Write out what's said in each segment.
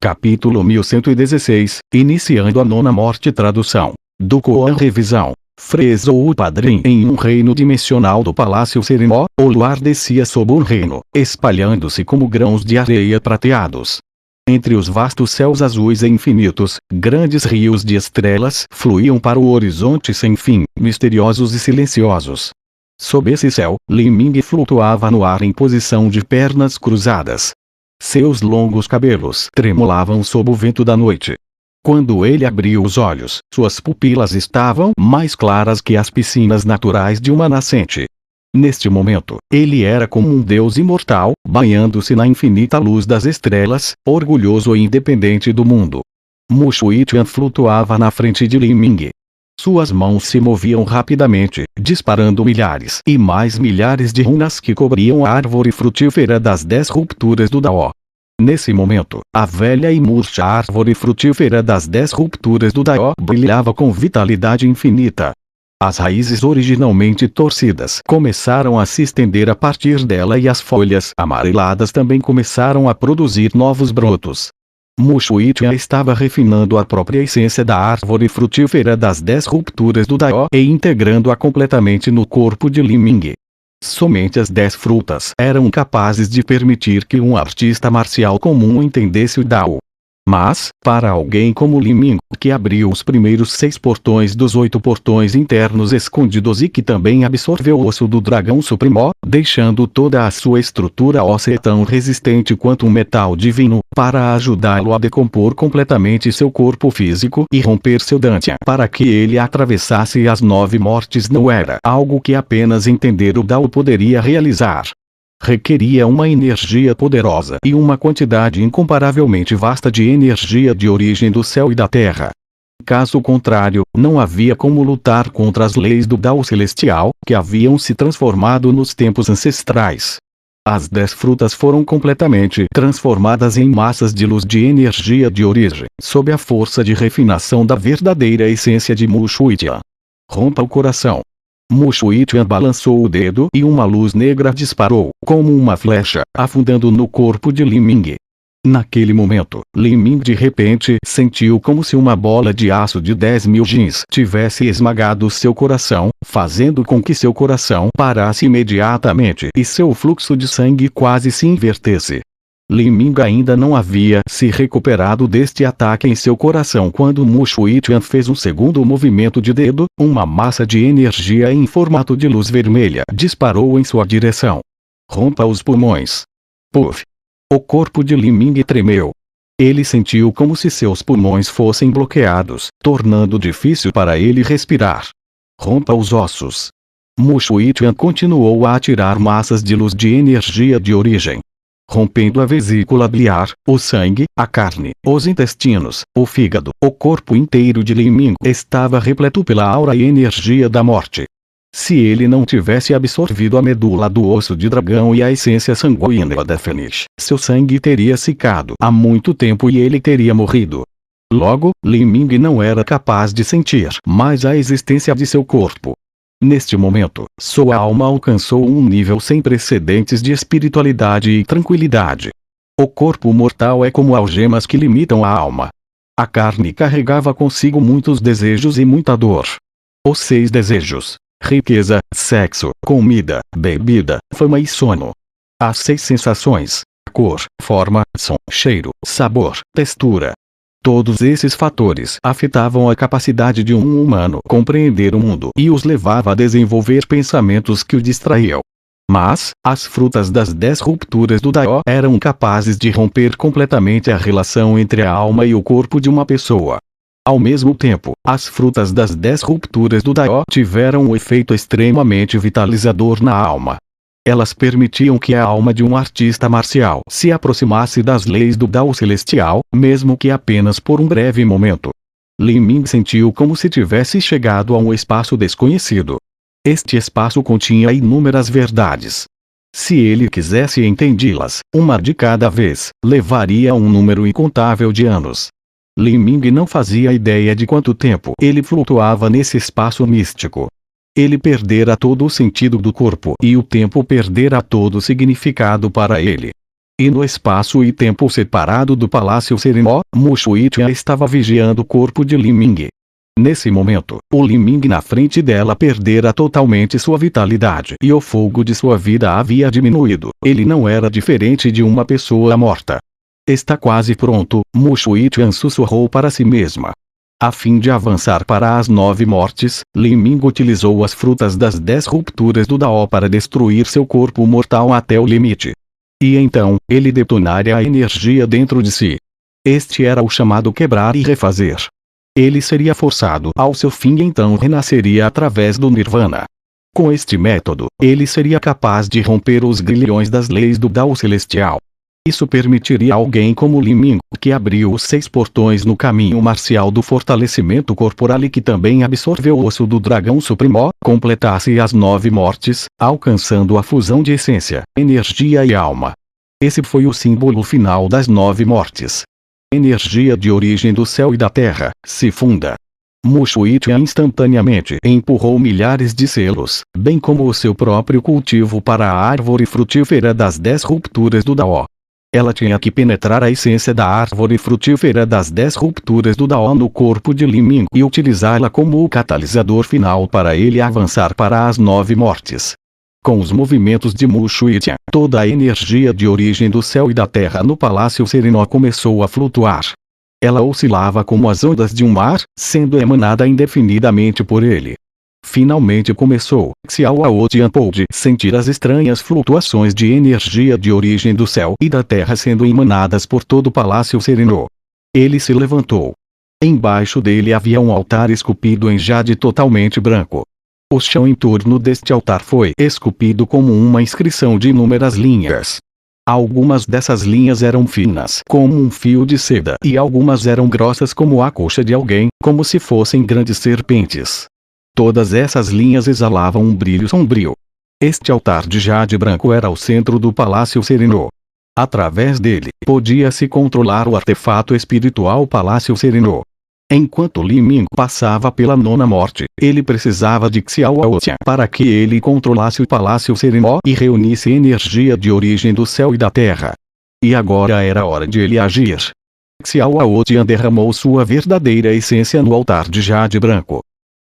Capítulo 1116, iniciando a nona morte. Tradução do Koan. Revisão. Fresou o padrinho em um reino dimensional do Palácio Serenó. O luar descia sobre o reino, espalhando-se como grãos de areia prateados. Entre os vastos céus azuis e infinitos, grandes rios de estrelas fluíam para o horizonte sem fim, misteriosos e silenciosos. Sob esse céu, Li Ming flutuava no ar em posição de pernas cruzadas. Seus longos cabelos tremulavam sob o vento da noite. Quando ele abriu os olhos, suas pupilas estavam mais claras que as piscinas naturais de uma nascente. Neste momento, ele era como um deus imortal, banhando-se na infinita luz das estrelas, orgulhoso e independente do mundo. Mu Shuitian flutuava na frente de Li Ming. Suas mãos se moviam rapidamente, disparando milhares e mais milhares de runas que cobriam a árvore frutífera das 10 rupturas do Dao. Nesse momento, a velha e murcha árvore frutífera das 10 rupturas do Dao brilhava com vitalidade infinita. As raízes originalmente torcidas começaram a se estender a partir dela e as folhas amareladas também começaram a produzir novos brotos. Mu Shuitian estava refinando a própria essência da árvore frutífera das 10 rupturas do Dao e integrando-a completamente no corpo de Li Ming. Somente as 10 frutas eram capazes de permitir que um artista marcial comum entendesse o Dao. Mas, para alguém como Li Ming, que abriu os primeiros 6 portões dos 8 portões internos escondidos e que também absorveu o osso do dragão supremo, deixando toda a sua estrutura óssea tão resistente quanto um metal divino, para ajudá-lo a decompor completamente seu corpo físico e romper seu Dantian para que ele atravessasse as 9 mortes, não era algo que apenas entender o Dao poderia realizar. Requeria uma energia poderosa e uma quantidade incomparavelmente vasta de energia de origem do céu e da terra. Caso contrário, não havia como lutar contra as leis do Dao celestial, que haviam se transformado nos tempos ancestrais. As 10 frutas foram completamente transformadas em massas de luz de energia de origem, sob a força de refinação da verdadeira essência de Mu Shuitian. Rompa o coração. Mu Shuitian balançou o dedo e uma luz negra disparou, como uma flecha, afundando no corpo de Li Ming. Naquele momento, Li Ming de repente sentiu como se uma bola de aço de 10.000 jins tivesse esmagado seu coração, fazendo com que seu coração parasse imediatamente e seu fluxo de sangue quase se invertesse. Li Ming ainda não havia se recuperado deste ataque em seu coração quando Mu Shuitian fez um segundo movimento de dedo, uma massa de energia em formato de luz vermelha disparou em sua direção. Rompa os pulmões. Puff! O corpo de Li Ming tremeu. Ele sentiu como se seus pulmões fossem bloqueados, tornando difícil para ele respirar. Rompa os ossos. Mu Shuitian continuou a atirar massas de luz de energia de origem. Rompendo a vesícula biliar, o sangue, a carne, os intestinos, o fígado, o corpo inteiro de Li Ming estava repleto pela aura e energia da morte. Se ele não tivesse absorvido a medula do osso de dragão e a essência sanguínea da Fênix, seu sangue teria secado há muito tempo e ele teria morrido. Logo, Li Ming não era capaz de sentir mais a existência de seu corpo. Neste momento, sua alma alcançou um nível sem precedentes de espiritualidade e tranquilidade. O corpo mortal é como algemas que limitam a alma. A carne carregava consigo muitos desejos e muita dor. Os 6 desejos: riqueza, sexo, comida, bebida, fama e sono. As 6 sensações: cor, forma, som, cheiro, sabor, textura. Todos esses fatores afetavam a capacidade de um humano compreender o mundo e os levava a desenvolver pensamentos que o distraíam. Mas, as frutas das 10 rupturas do Dao eram capazes de romper completamente a relação entre a alma e o corpo de uma pessoa. Ao mesmo tempo, as frutas das 10 rupturas do Dao tiveram um efeito extremamente vitalizador na alma. Elas permitiam que a alma de um artista marcial se aproximasse das leis do Dao celestial, mesmo que apenas por um breve momento. Li Ming sentiu como se tivesse chegado a um espaço desconhecido. Este espaço continha inúmeras verdades. Se ele quisesse entendê-las, uma de cada vez, levaria um número incontável de anos. Li Ming não fazia ideia de quanto tempo ele flutuava nesse espaço místico. Ele perdera todo o sentido do corpo e o tempo perdera todo o significado para ele. E no espaço e tempo separado do Palácio Serenó, Mushu Itian estava vigiando o corpo de Li Ming. Nesse momento, o Li Ming na frente dela perdera totalmente sua vitalidade e o fogo de sua vida havia diminuído. Ele não era diferente de uma pessoa morta. Está quase pronto, Mushu Itian sussurrou para si mesma. A fim de avançar para as 9 mortes, Li Ming utilizou as frutas das 10 rupturas do Dao para destruir seu corpo mortal até o limite. E então, ele detonaria a energia dentro de si. Este era o chamado quebrar e refazer. Ele seria forçado ao seu fim e então renasceria através do Nirvana. Com este método, ele seria capaz de romper os grilhões das leis do Dao Celestial. Isso permitiria a alguém como Li Ming, que abriu os 6 portões no caminho marcial do fortalecimento corporal e que também absorveu o osso do dragão supremo, completasse as 9 mortes, alcançando a fusão de essência, energia e alma. Esse foi o símbolo final das 9 mortes. Energia de origem do céu e da terra, se funda. Mushu Itian instantaneamente empurrou milhares de selos, bem como o seu próprio cultivo para a árvore frutífera das 10 rupturas do Dao. Ela tinha que penetrar a essência da árvore frutífera das 10 rupturas do Dao no corpo de Li Ming e utilizá-la como o catalisador final para ele avançar para as 9 mortes. Com os movimentos de Mushu Itian, toda a energia de origem do céu e da terra no Palácio Serenó começou a flutuar. Ela oscilava como as ondas de um mar, sendo emanada indefinidamente por ele. Finalmente começou. Xiao Aotian pôde sentir as estranhas flutuações de energia de origem do céu e da terra sendo emanadas por todo o Palácio Serenó. Ele se levantou. Embaixo dele havia um altar esculpido em jade totalmente branco. O chão em torno deste altar foi esculpido como uma inscrição de inúmeras linhas. Algumas dessas linhas eram finas como um fio de seda e algumas eram grossas como a coxa de alguém, como se fossem grandes serpentes. Todas essas linhas exalavam um brilho sombrio. Este altar de jade branco era o centro do Palácio Serenó. Através dele, podia-se controlar o artefato espiritual Palácio Serenó. Enquanto Li Ming passava pela 9ª morte, ele precisava de Xiao Aotian para que ele controlasse o Palácio Serenó e reunisse energia de origem do céu e da terra. E agora era hora de ele agir. Xiao Aotian derramou sua verdadeira essência no altar de jade branco.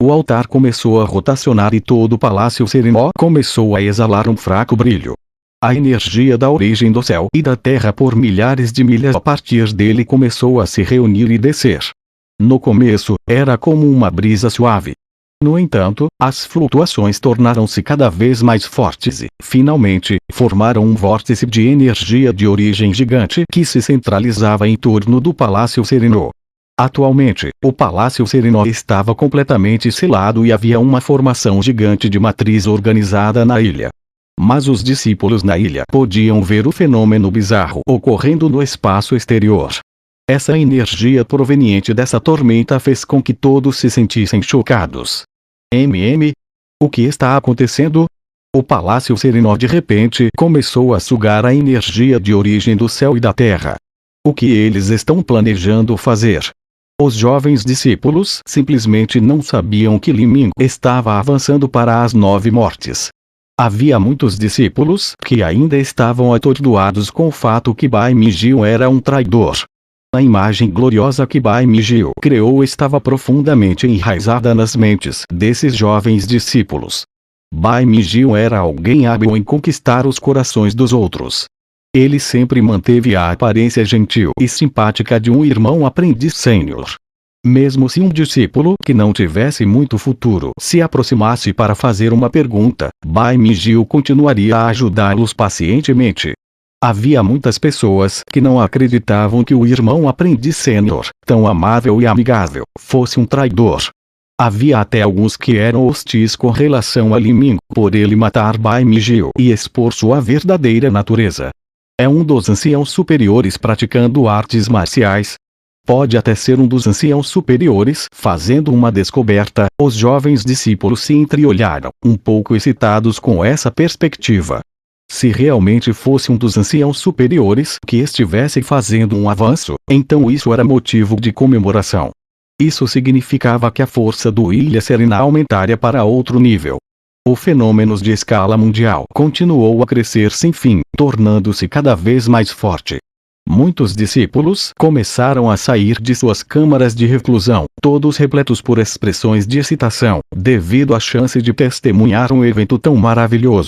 O altar começou a rotacionar e todo o Palácio Serenó começou a exalar um fraco brilho. A energia da origem do céu e da terra por milhares de milhas a partir dele começou a se reunir e descer. No começo, era como uma brisa suave. No entanto, as flutuações tornaram-se cada vez mais fortes e, finalmente, formaram um vórtice de energia de origem gigante que se centralizava em torno do Palácio Serenó. Atualmente, o Palácio Serenó estava completamente selado e havia uma formação gigante de matriz organizada na ilha. Mas os discípulos na ilha podiam ver o fenômeno bizarro ocorrendo no espaço exterior. Essa energia proveniente dessa tormenta fez com que todos se sentissem chocados. O que está acontecendo? O Palácio Serenó de repente começou a sugar a energia de origem do céu e da terra. O que eles estão planejando fazer? Os jovens discípulos simplesmente não sabiam que Li Ming estava avançando para as 9 mortes. Havia muitos discípulos que ainda estavam atordoados com o fato que Bai Mingyu era um traidor. A imagem gloriosa que Bai Mingyu criou estava profundamente enraizada nas mentes desses jovens discípulos. Bai Mingyu era alguém hábil em conquistar os corações dos outros. Ele sempre manteve a aparência gentil e simpática de um irmão aprendiz sênior. Mesmo se um discípulo que não tivesse muito futuro se aproximasse para fazer uma pergunta, Bai Mingyu continuaria a ajudá-los pacientemente. Havia muitas pessoas que não acreditavam que o irmão aprendiz sênior, tão amável e amigável, fosse um traidor. Havia até alguns que eram hostis com relação a Li Ming por ele matar Bai Mingyu e expor sua verdadeira natureza. É um dos anciãos superiores praticando artes marciais. Pode até ser um dos anciãos superiores fazendo uma descoberta. Os jovens discípulos se entreolharam, um pouco excitados com essa perspectiva. Se realmente fosse um dos anciãos superiores que estivesse fazendo um avanço, então isso era motivo de comemoração. Isso significava que a força do Ilha Serena aumentaria para outro nível. o fenômeno de escala mundial continuou a crescer sem fim, tornando-se cada vez mais forte. Muitos discípulos começaram a sair de suas câmaras de reclusão, todos repletos por expressões de excitação, devido à chance de testemunhar um evento tão maravilhoso.